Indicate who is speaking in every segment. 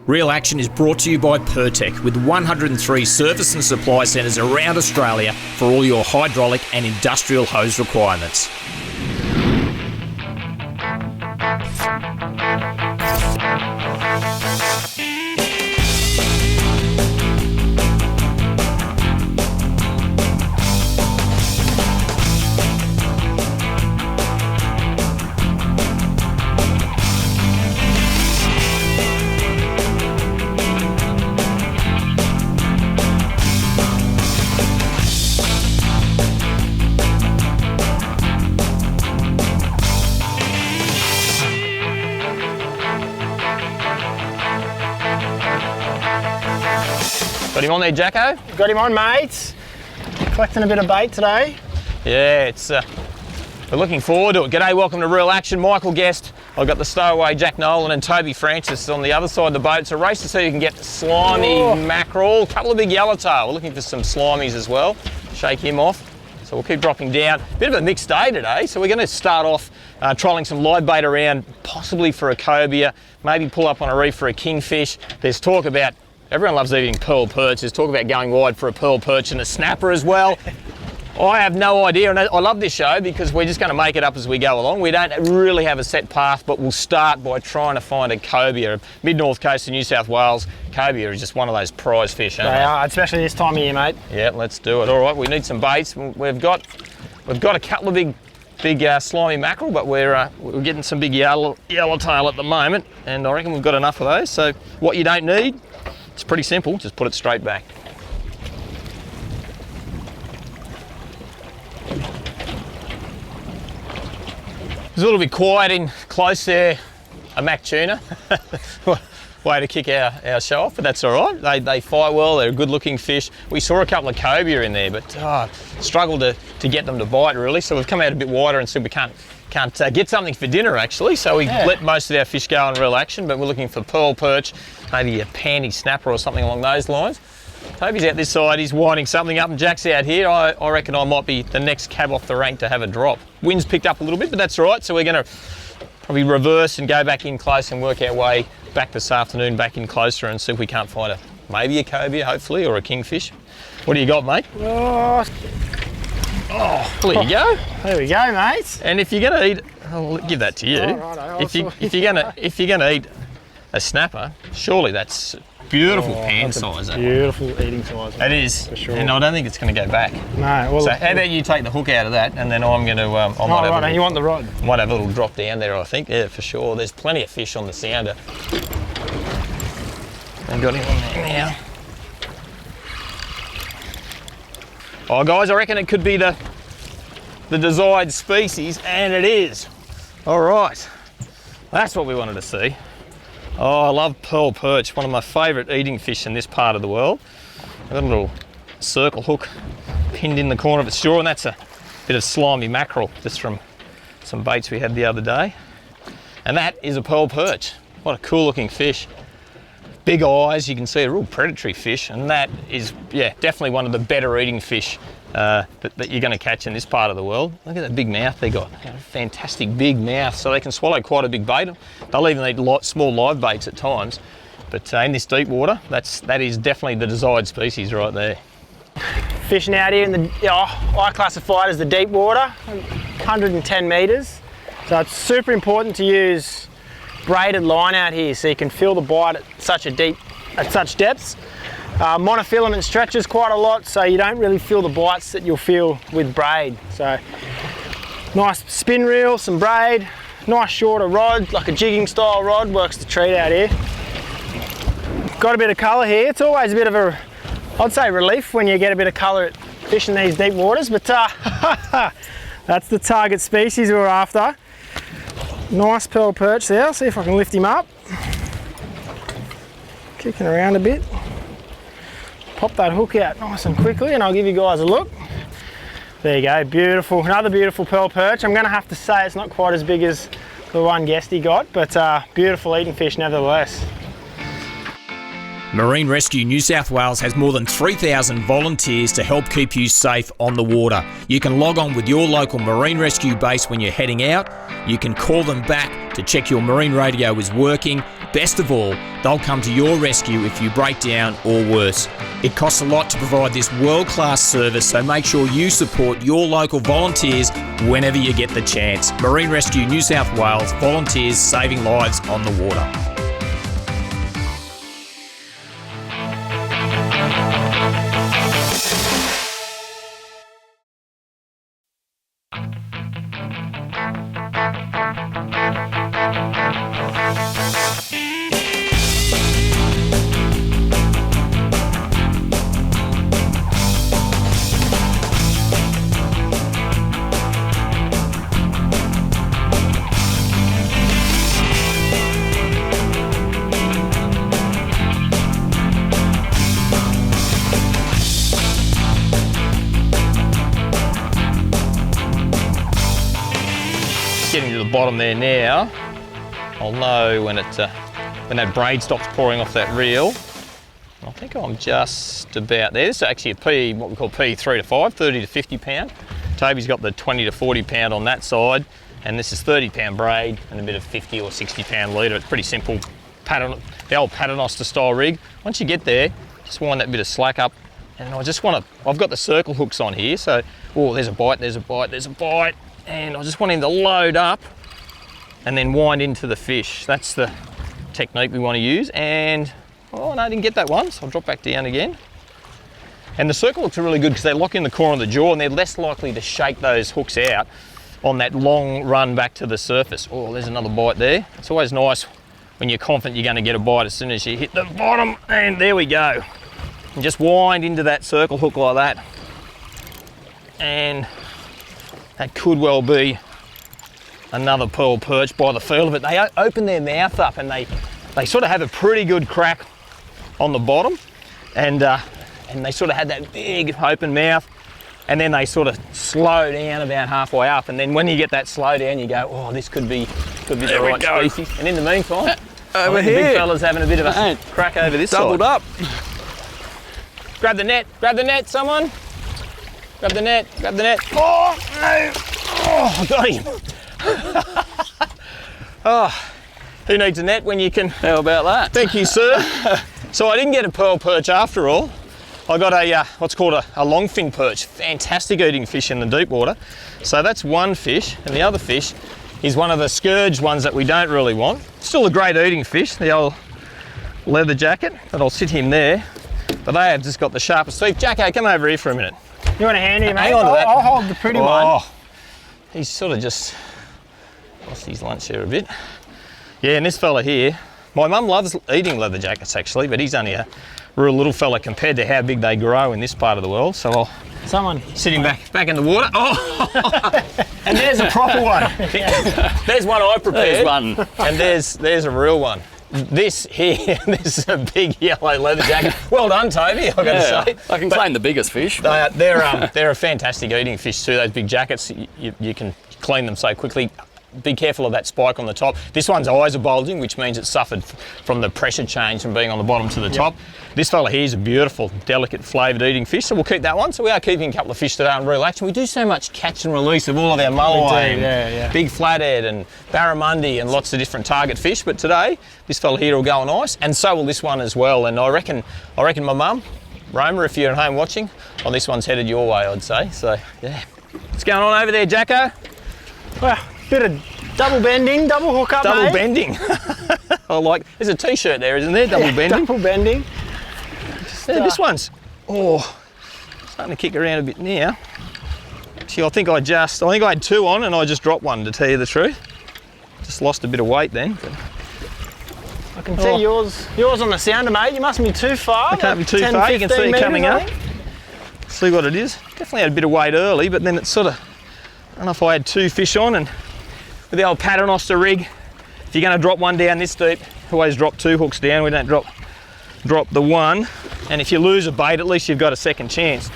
Speaker 1: Real Action is brought to you by Pertec, with 103 service and supply centres around Australia for all your hydraulic and industrial hose requirements.
Speaker 2: Got him on there, Jacko?
Speaker 3: Got him on, mates. Collecting a bit of bait today.
Speaker 2: Yeah, it's we're looking forward to it. G'day, welcome to Real Action. Michael Guest. I've got the stowaway Jack Nolan and Toby Francis on the other side of the boat. It's a race to see who can get slimy mackerel. A couple of big yellowtail. We're looking for some slimies as well. Shake him off. So we'll keep dropping down. Bit of a mixed day today, so we're going to start off trialling some live bait around, possibly for a cobia, maybe pull up on a reef for a kingfish. There's talk about, everyone loves eating pearl perch. There's talk about going wide for a pearl perch and a snapper as well. I have no idea, and I love this show because we're just going to make it up as we go along. We don't really have a set path, but we'll start by trying to find a cobia. Mid-north coast of New South Wales, cobia is just one of those prize fish, aren't they?
Speaker 3: They are, especially this time of year, mate.
Speaker 2: Yeah, let's do it. All right, we need some baits. We've got a couple of big slimy mackerel, but we're getting some big yellowtail at the moment, and I reckon we've got enough of those. So what you don't need, it's pretty simple, just put it straight back. It's a little bit quiet in close there, a mac tuna. Way to kick our show off, but that's all right. They fight well, they're a good looking fish. We saw a couple of cobia in there, but struggled to get them to bite really. So we've come out a bit wider and said we can't get something for dinner actually. So we let most of our fish go on Real Action, but we're looking for pearl perch, maybe a panty snapper or something along those lines. Toby's out this side, he's winding something up, and Jack's out here. I reckon I might be the next cab off the rank to have a drop. Wind's picked up a little bit, but that's all right. So we're going to probably reverse and go back in close and work our way back this afternoon, back in closer, and see if we can't find maybe a cobia, hopefully, or a kingfish. What do you got, mate?
Speaker 3: Oh,
Speaker 2: there you go.
Speaker 3: There we go, mate.
Speaker 2: And if you're going to eat, I'll give that to you. If you're going to eat a snapper, surely that's beautiful pan size.
Speaker 3: Beautiful eating size.
Speaker 2: It is,
Speaker 3: for sure.
Speaker 2: And I don't think it's going to go back.
Speaker 3: No. Well,
Speaker 2: so how about you take the hook out of that, and then I'm going to.
Speaker 3: And you want the rod?
Speaker 2: Might have a little drop down there, I think. Yeah, for sure. There's plenty of fish on the sounder. I've got him on there now. Oh, guys, I reckon it could be the desired species, and it is. All right, that's what we wanted to see. Oh, I love pearl perch, one of my favourite eating fish in this part of the world. I've got a little circle hook pinned in the corner of its jaw, and that's a bit of slimy mackerel just from some baits we had the other day. And that is a pearl perch. What a cool looking fish. Big eyes, you can see a real predatory fish, and that is, yeah, definitely one of the better eating fish that you're going to catch in this part of the world. Look at that big mouth they got. A fantastic big mouth, so they can swallow quite a big bait. They'll even eat small live baits at times, but in this deep water, that is definitely the desired species right there.
Speaker 3: Fishing out here in the, I classify it as the deep water, 110 metres. So it's super important to use braided line out here so you can feel the bite at such depths. Monofilament stretches quite a lot, so you don't really feel the bites that you'll feel with braid. So nice spin reel, some braid, nice shorter rod, like a jigging style rod, works the treat out here. Got a bit of colour here. It's always a bit of a, I'd say, relief when you get a bit of colour at fishing these deep waters, but that's the target species we're after. Nice pearl perch there. I'll see if I can lift him up. Kicking around a bit. Pop that hook out nice and quickly, and I'll give you guys a look. There you go, beautiful. Another beautiful pearl perch. I'm going to have to say it's not quite as big as the one Guesty got, but beautiful eating fish nevertheless.
Speaker 1: Marine Rescue New South Wales has more than 3,000 volunteers to help keep you safe on the water. You can log on with your local Marine Rescue base when you're heading out. You can call them back to check your marine radio is working. Best of all, they'll come to your rescue if you break down or worse. It costs a lot to provide this world-class service, so make sure you support your local volunteers whenever you get the chance. Marine Rescue New South Wales, volunteers saving lives on the water.
Speaker 2: Getting to the bottom there now, I'll know when that braid stops pouring off that reel. I think I'm just about there. This is actually a P, what we call P3 to 5, 30 to 50 pound. Toby's got the 20 to 40 pound on that side, and this is 30 pound braid and a bit of 50 or 60 pound leader. It's pretty simple, the old paternoster style rig. Once you get there, just wind that bit of slack up, and I've got the circle hooks on here, so, oh, there's a bite, there's a bite, there's a bite. And I just want him to load up and then wind into the fish. That's the technique we want to use. And, oh no, I didn't get that one, so I'll drop back down again. And the circle hooks are really good because they lock in the corner of the jaw and they're less likely to shake those hooks out on that long run back to the surface. Oh, there's another bite there. It's always nice when you're confident you're going to get a bite as soon as you hit the bottom. And there we go. And just wind into that circle hook like that. And that could well be another pearl perch by the feel of it. They open their mouth up and they sort of have a pretty good crack on the bottom, and they sort of had that big open mouth, and then they sort of slow down about halfway up, and then when you get that slow down, you go, oh, this could be the right species. And in the meantime,
Speaker 4: over
Speaker 2: the
Speaker 4: here,
Speaker 2: big fella's having a bit of a crack over this
Speaker 4: doubled
Speaker 2: side.
Speaker 4: up.
Speaker 2: Grab the net, someone. Grab the net. Oh, no. Oh, I got him. Oh, who needs a net when you can?
Speaker 4: How about that?
Speaker 2: Thank you, sir. So I didn't get a pearl perch after all. I got a what's called a longfin perch. Fantastic eating fish in the deep water. So that's one fish, and the other fish is one of the scourge ones that we don't really want. Still a great eating fish, the old leather jacket, but I'll sit him there. But they have just got the sharpest teeth. Jacko, come over here for a minute.
Speaker 3: You want a hand here, mate?
Speaker 2: Hang on to that.
Speaker 3: I'll hold the pretty one.
Speaker 2: He's sort of just lost his lunch there a bit. Yeah, and this fella here, my mum loves eating leather jackets actually, but he's only a real little fella compared to how big they grow in this part of the world. So I'll sit him back in the water. Oh, and there's a proper one. There's one I prepared.
Speaker 4: There's one.
Speaker 2: And there's a real one. This here, this is a big yellow leather jacket. Well done, Toby, I've got to say.
Speaker 4: I can claim the biggest fish.
Speaker 2: They're a fantastic eating fish too, those big jackets. You can clean them so quickly. Be careful of that spike on the top. This one's eyes are bulging, which means it suffered from the pressure change from being on the bottom to the top. This fella here is a beautiful, delicate flavoured eating fish, so we'll keep that one. So we are keeping a couple of fish today on reel action. We do so much catch and release of all of our mulloway and big flathead and barramundi and lots of different target fish, but today this fella here will go on ice, and so will this one as well. And I reckon my mum, Roma, if you're at home watching, well, this one's headed your way, I'd say. So yeah, what's going on over there, Jacko?
Speaker 3: Well, bit of double bending, double hook up,
Speaker 2: double
Speaker 3: mate.
Speaker 2: bending. I like. There's a t-shirt there, isn't there? Double bending.
Speaker 3: Double bending.
Speaker 2: This one's starting to kick around a bit now. Actually, I think I had two on and I just dropped one, to tell you the truth. Just lost a bit of weight then. But
Speaker 3: I can see yours on the sounder, mate. You mustn't be too far.
Speaker 2: I can't be too
Speaker 3: 10,
Speaker 2: far. You can see it coming up.
Speaker 3: I think.
Speaker 2: See what it is. Definitely had a bit of weight early, but then it's sort of, I don't know if I had two fish on, and with the old paternoster rig, if you're going to drop one down this deep, always drop two hooks down. We don't drop the one. And if you lose a bait, at least you've got a second chance.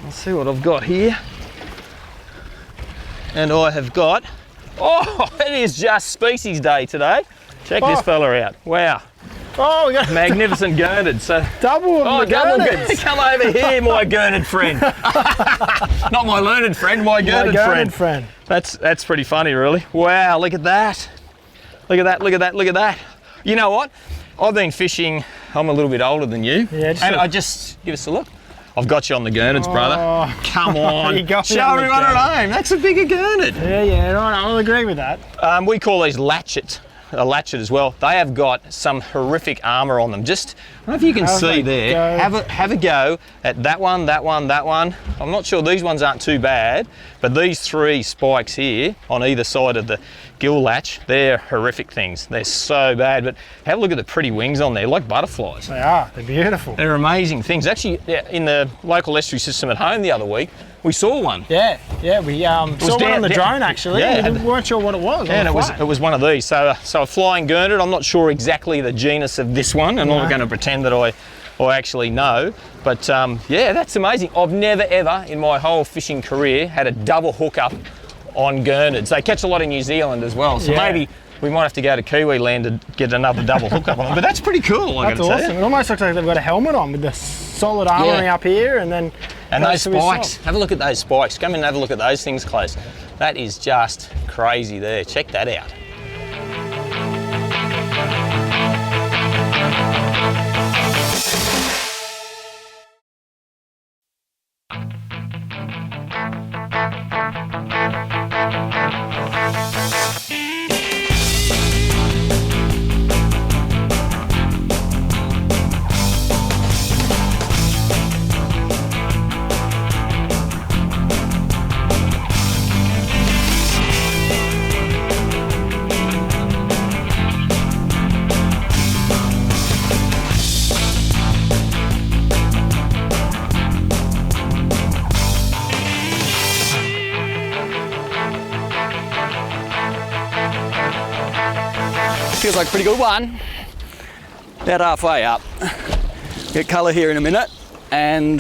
Speaker 2: Let's see what I've got here. And I have got, it is just species day today. Check this fella out. Wow.
Speaker 3: Oh, we got
Speaker 2: Magnificent gurnard. So,
Speaker 3: double of the gurnards.
Speaker 2: Come over here, my gurnard friend. Not my learned friend, my gurnard friend. That's pretty funny, really. Wow, look at that. Look at that, look at that, look at that. You know what? I've been fishing, I'm a little bit older than you.
Speaker 3: Yeah,
Speaker 2: I just, give us a look. I've got you on the gurnards, brother. Come on,
Speaker 3: You got me
Speaker 2: show
Speaker 3: on the
Speaker 2: everyone at
Speaker 3: gurnard.
Speaker 2: home. That's a bigger gurnard.
Speaker 3: Yeah, right, I'll agree with that.
Speaker 2: We call these latchet, a latchet as well. They have got some horrific armour on them. Just, I don't know if you can see there. Have a go at that one, that one, that one. I'm not sure, these ones aren't too bad, but these 3 spikes here on either side of the gill latch, they're horrific things. They're so bad, but have a look at the pretty wings on there, like butterflies.
Speaker 3: They are, they're beautiful.
Speaker 2: They're amazing things. Actually, yeah, in the local estuary system at home the other week, we saw one.
Speaker 3: Yeah, we saw one on the drone actually.
Speaker 2: Yeah,
Speaker 3: we weren't sure what it was.
Speaker 2: Yeah, and it was one of these. So a flying gurnard. I'm not sure exactly the genus of this one. I'm not going to pretend that I actually know. But yeah, that's amazing. I've never ever in my whole fishing career had a double hookup on gurnards. They catch a lot in New Zealand as well. So maybe we might have to go to Kiwi land to get another double hookup on them. But that's pretty cool.
Speaker 3: That's awesome. It almost looks like they've got a helmet on with the solid armouring up here, and then.
Speaker 2: And those spikes, have a look at those spikes. Come in and have a look at those things close. That is just crazy there. Check that out.
Speaker 4: Feels like a pretty good one. About halfway up. Get colour here in a minute, and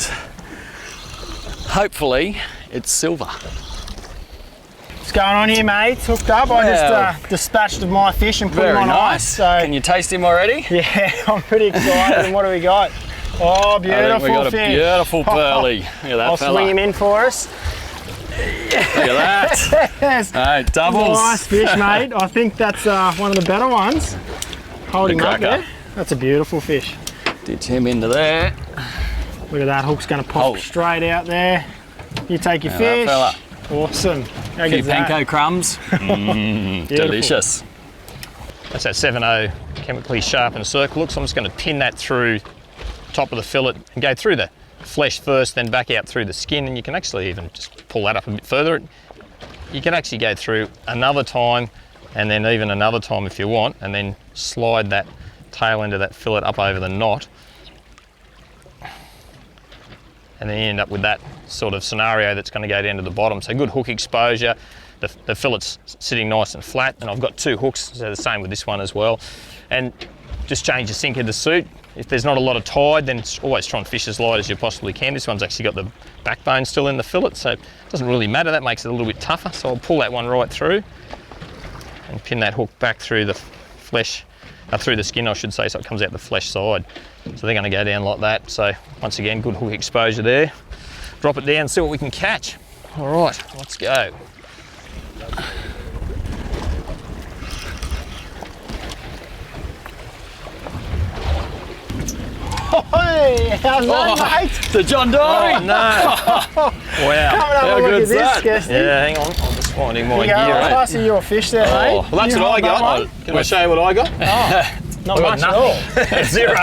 Speaker 4: hopefully it's silver.
Speaker 3: What's going on here, mate? Hooked up. I just dispatched of my fish and put him on ice. So
Speaker 4: Can you taste him already?
Speaker 3: yeah, I'm pretty excited. And what do we got? Oh, beautiful
Speaker 4: I think we got
Speaker 3: fish.
Speaker 4: a beautiful pearly. Look at that
Speaker 3: I'll
Speaker 4: fella.
Speaker 3: swing him in for us.
Speaker 4: Look at that.
Speaker 3: Yes.
Speaker 4: Hey, doubles.
Speaker 3: Nice fish, mate. I think that's one of the better ones. Hold him up there. That's a beautiful fish.
Speaker 4: Ditch him into there.
Speaker 3: Look at that, hook's going to pop straight out there. You take your fish.
Speaker 4: That
Speaker 3: Awesome. How
Speaker 4: A few
Speaker 3: good's that?
Speaker 4: panko crumbs. Delicious.
Speaker 2: That's that 7.0 chemically sharpened circle look. So I'm just going to pin that through top of the fillet and go through the flesh first, then back out through the skin, and you can actually even just pull that up a bit further. You can actually go through another time and then even another time if you want, and then slide that tail end of that fillet up over the knot, and then you end up with that sort of scenario that's going to go down to the bottom. So good hook exposure, the fillet's sitting nice and flat, and I've got 2 hooks, so the same with this one as well. And just change the sinker to suit. If there's not a lot of tide, then always try and fish as light as you possibly can. This one's actually got the backbone still in the fillet, so it doesn't really matter. That makes it a little bit tougher. So I'll pull that one right through and pin that hook back through the flesh, through the skin I should say, so it comes out the flesh side. So they're going to go down like that. So once again, good hook exposure there. Drop it down, see what we can catch. All right, let's go.
Speaker 3: Hey, how's that, mate?
Speaker 4: The John Dory.
Speaker 2: Oh, no. Wow.
Speaker 3: Come and have
Speaker 4: How
Speaker 3: a look
Speaker 4: good's
Speaker 3: at
Speaker 4: that?
Speaker 3: this, Guesty.
Speaker 2: Yeah, hang on. I'm just finding my
Speaker 3: You go,
Speaker 2: gear.
Speaker 3: I'll pass you your fish there, mate.
Speaker 2: Oh, well, that's
Speaker 3: You
Speaker 2: what I
Speaker 3: hold that
Speaker 2: got.
Speaker 3: one.
Speaker 2: Can I show you what I got?
Speaker 3: Not much at all.
Speaker 2: Zero.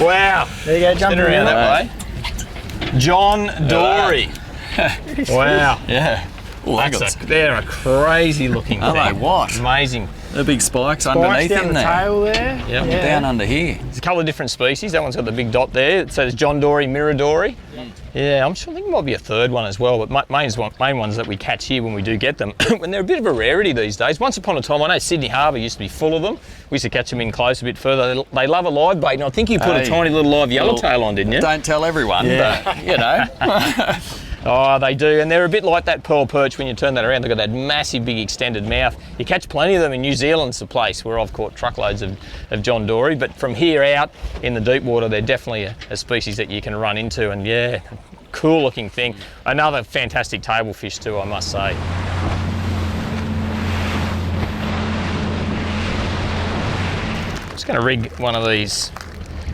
Speaker 2: Wow.
Speaker 3: There you go, jump
Speaker 2: Spin around that way. John Dory. Wow.
Speaker 4: Yeah. Oh,
Speaker 2: They're a crazy looking
Speaker 4: Are
Speaker 2: thing.
Speaker 4: they what?
Speaker 2: Amazing.
Speaker 4: The big spikes
Speaker 3: Spikes
Speaker 4: underneath
Speaker 3: down
Speaker 4: him
Speaker 3: the
Speaker 4: there.
Speaker 3: tail there.
Speaker 2: Yep.
Speaker 3: Yeah.
Speaker 4: Down under here.
Speaker 2: There's a couple of different species. That one's got the big dot there. It says John Dory, Mirror Dory. Yeah, I'm sure I think there might be a third one as well, but main ones that we catch here when we do get them, when they're a bit of a rarity these days. Once upon a time, I know Sydney Harbour used to be full of them. We used to catch them in close a bit further. They love a live bait, and I think you put a tiny little live yellowtail on, didn't you?
Speaker 4: Don't tell everyone, but you know.
Speaker 2: Oh, they do, and they're a bit like that pearl perch when you turn that around. They've got that massive, big, extended mouth. You catch plenty of them in New Zealand's the place where I've caught truckloads of John Dory, but from here out in the deep water, they're definitely a species that you can run into, and yeah, cool looking thing. Another fantastic table fish too, I must say. Just going to rig one of these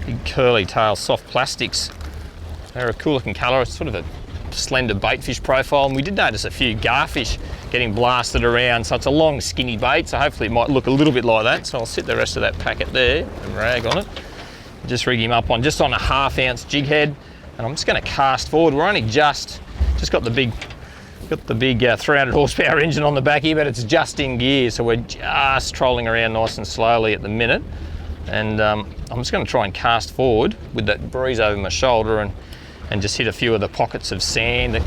Speaker 2: big curly tail soft plastics. They're a cool looking colour. It's sort of a slender bait fish profile, and we did notice a few garfish getting blasted around, so it's a long skinny bait, so hopefully it might look a little bit like that. So I'll sit the rest of that packet there and rag on it. Just rig him up on a 1/2 ounce jig head, and I'm just going to cast forward. We're only just got the big 300 horsepower engine on the back here, but it's just in gear, so we're just trolling around nice and slowly at the minute. And I'm just going to try and cast forward with that breeze over my shoulder and just hit a few of the pockets of sand. The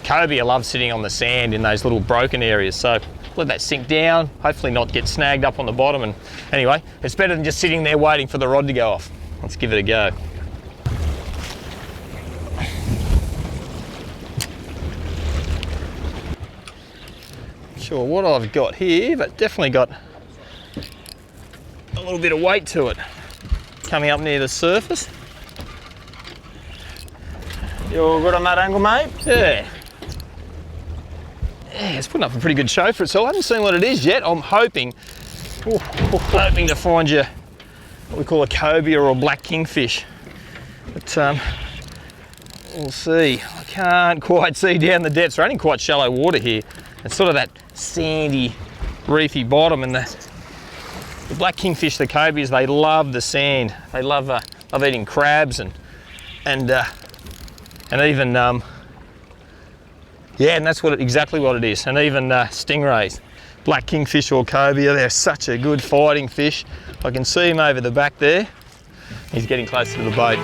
Speaker 2: cobia love sitting on the sand in those little broken areas, so let that sink down, hopefully not get snagged up on the bottom. And anyway, it's better than just sitting there waiting for the rod to go off. Let's give it a go. Not sure what I've got here, but definitely got a little bit of weight to it coming up near the surface.
Speaker 3: You all good on that angle, mate?
Speaker 2: Yeah. Yeah, it's putting up a pretty good show for itself. I haven't seen what it is yet. I'm hoping to find you what we call a cobia or a black kingfish. But we'll see. I can't quite see down the depths. We're only quite shallow water here. It's sort of that sandy, reefy bottom, and the black kingfish, the cobias, they love the sand. They love eating crabs and even yeah, and that's exactly what it is. And even stingrays, black kingfish or cobia, they're such a good fighting fish. I can see him over the back there. He's getting closer to the boat.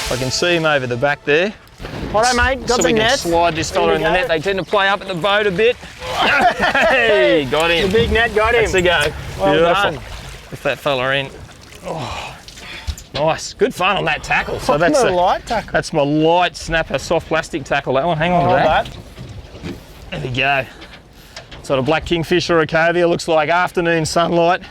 Speaker 2: I can see him over the back there.
Speaker 3: Righto, mate, got
Speaker 2: so
Speaker 3: the
Speaker 2: we
Speaker 3: net.
Speaker 2: can slide this fella in the net. They tend to play up at the boat a bit. Hey, got him.
Speaker 3: The big net got him.
Speaker 2: That's the go.
Speaker 3: Well
Speaker 2: Beautiful.
Speaker 3: done.
Speaker 2: Lift that fella in. Oh, nice. Good fun on that tackle. So
Speaker 3: That's a light tackle.
Speaker 2: That's my light snapper soft plastic tackle. That one. Hang on to that. There we go. Sort of black kingfish or a cobia. Looks like afternoon sunlight.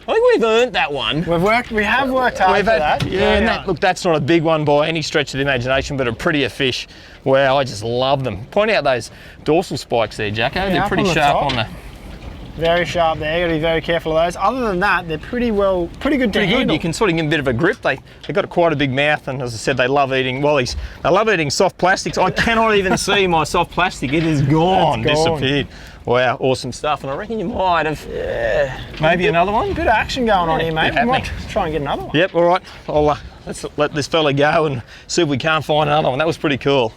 Speaker 2: I think we've earned that one.
Speaker 3: We have worked hard for that.
Speaker 2: Yeah, and look, that's not a big one by any stretch of the imagination, but a prettier fish. Wow, I just love them. Point out those dorsal spikes there, Jacko.
Speaker 3: Yeah,
Speaker 2: they're pretty sharp on the.
Speaker 3: Very sharp there. Got to be very careful of those. Other than that, they're pretty good to handle.
Speaker 2: You can sort of give them a bit of a grip. They've got quite a big mouth, and as I said, they love eating wallies. They love eating soft plastics. I cannot even see my soft plastic. It is gone, disappeared. Wow, awesome stuff. And I reckon you might have maybe another one.
Speaker 3: Bit of action going on here, mate. We might try and get another one.
Speaker 2: Yep, all right. I'll let's let this fella go and see if we can't find another one. That was pretty cool.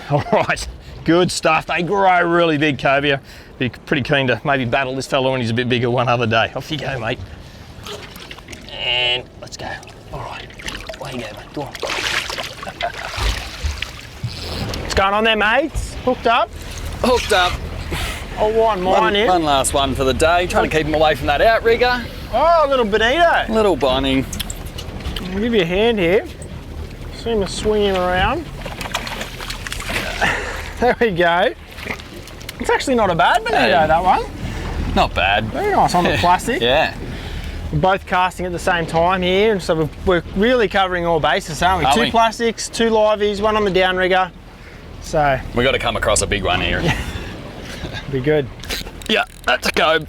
Speaker 2: All right, good stuff. They grow really big, cobia. Be pretty keen to maybe battle this fella when he's a bit bigger one other day. Off you go, mate. And let's go. All right, away you go, mate. Go on.
Speaker 3: What's going on there, mates? Hooked up?
Speaker 4: Hooked up.
Speaker 3: Oh, mine
Speaker 4: One last one for the day. Trying to keep him away from that outrigger.
Speaker 3: Oh, a little bonito.
Speaker 4: Little bonnie.
Speaker 3: I'll give you a hand here. See him swing him around. There we go. It's actually not a bad bonito, that one.
Speaker 4: Not bad.
Speaker 3: Very nice on the plastic.
Speaker 4: Yeah.
Speaker 3: We're both casting at the same time here, and so we're really covering all bases, aren't we? Two plastics, 2 liveys, one on the downrigger. So
Speaker 4: We got to come across a big one here.
Speaker 3: be good.
Speaker 4: Yeah, that's a cob.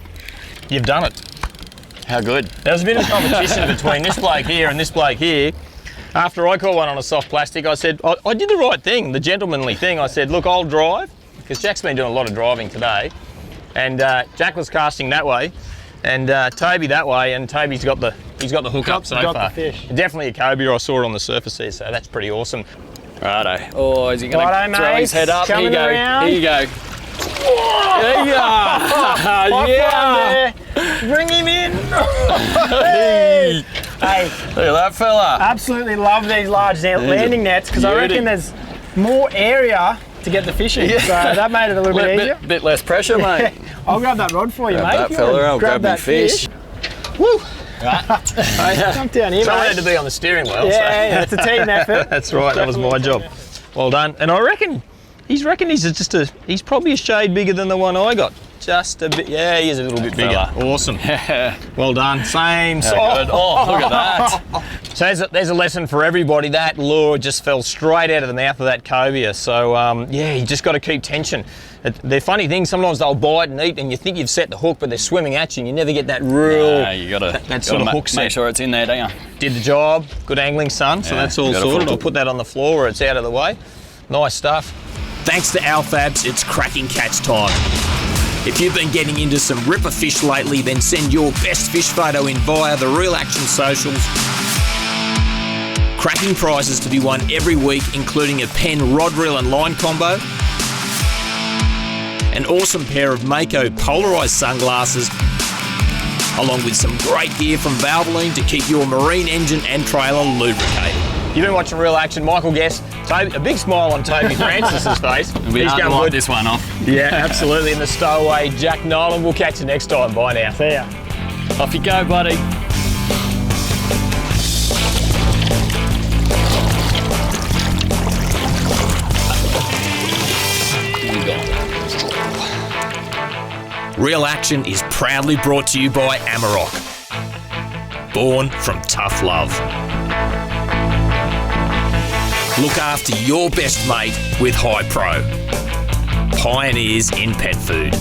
Speaker 2: You've done it.
Speaker 4: How good.
Speaker 2: There was a bit of competition between this bloke here and this bloke here. After I caught one on a soft plastic, I said, I did the right thing, the gentlemanly thing. I said, look, I'll drive, because Jack's been doing a lot of driving today. And Jack was casting that way, and Toby that way, and Toby's got the hook up so far.
Speaker 3: The fish.
Speaker 2: Definitely a cobia. I saw it on the surface there, so that's pretty awesome.
Speaker 4: Righto. Oh, is he going to throw his head up? Here you go.
Speaker 3: Around.
Speaker 4: Here you go. There you are.
Speaker 3: Yeah. Bring him in. Hey. Hey.
Speaker 4: Look at that fella.
Speaker 3: Absolutely love these large landing nets, because I reckon there's more area to get the fish in, so that made it a little bit easier.
Speaker 4: Bit less pressure, mate.
Speaker 3: I'll grab that rod for you, mate.
Speaker 4: That
Speaker 3: if you
Speaker 4: fella,
Speaker 3: wanna
Speaker 4: I'll grab my
Speaker 3: that
Speaker 4: fish.
Speaker 3: Woo! Jump down here,
Speaker 2: Someone
Speaker 3: mate.
Speaker 2: had to be on the steering wheel.
Speaker 3: Yeah, it's a team effort.
Speaker 2: That's right, that was my job. Well done. And I reckon he's he's probably a shade bigger than the one I got. Just a bit, yeah, he is a little bit bigger. Awesome. Well done. Same size.
Speaker 4: Oh, look at that.
Speaker 2: So there's a lesson for everybody. That lure just fell straight out of the mouth of that cobia. So yeah, you just got to keep tension. They're funny things. Sometimes they'll bite and eat, and you think you've set the hook, but they're swimming at you, and you never get that real.
Speaker 4: You gotta
Speaker 2: that sort of hook set.
Speaker 4: Make sure it's in there, don't you?
Speaker 2: Did the job. Good angling, son. So
Speaker 4: Yeah,
Speaker 2: that's all
Speaker 4: beautiful.
Speaker 2: sorted. I'll put that on the floor where it's out of the way. Nice stuff.
Speaker 1: Thanks to Alfabs, it's cracking catch time. If you've been getting into some ripper fish lately, then send your best fish photo in via the Real Action socials. Cracking prizes to be won every week, including a Penn rod reel and line combo, an awesome pair of Mako polarised sunglasses, along with some great gear from Valvoline to keep your marine engine and trailer lubricated.
Speaker 2: You've been watching Real Action. Michael Guest, Toby, a big smile on Toby Francis's face.
Speaker 4: We are going to this one off.
Speaker 2: Yeah, absolutely. In the stowaway, Jack Nolan. We'll catch you next time. Bye now.
Speaker 3: See ya.
Speaker 4: Off you go, buddy.
Speaker 1: Real Action is proudly brought to you by Amarok. Born from tough love. Look after your best mate with High Pro. Pioneers in pet food.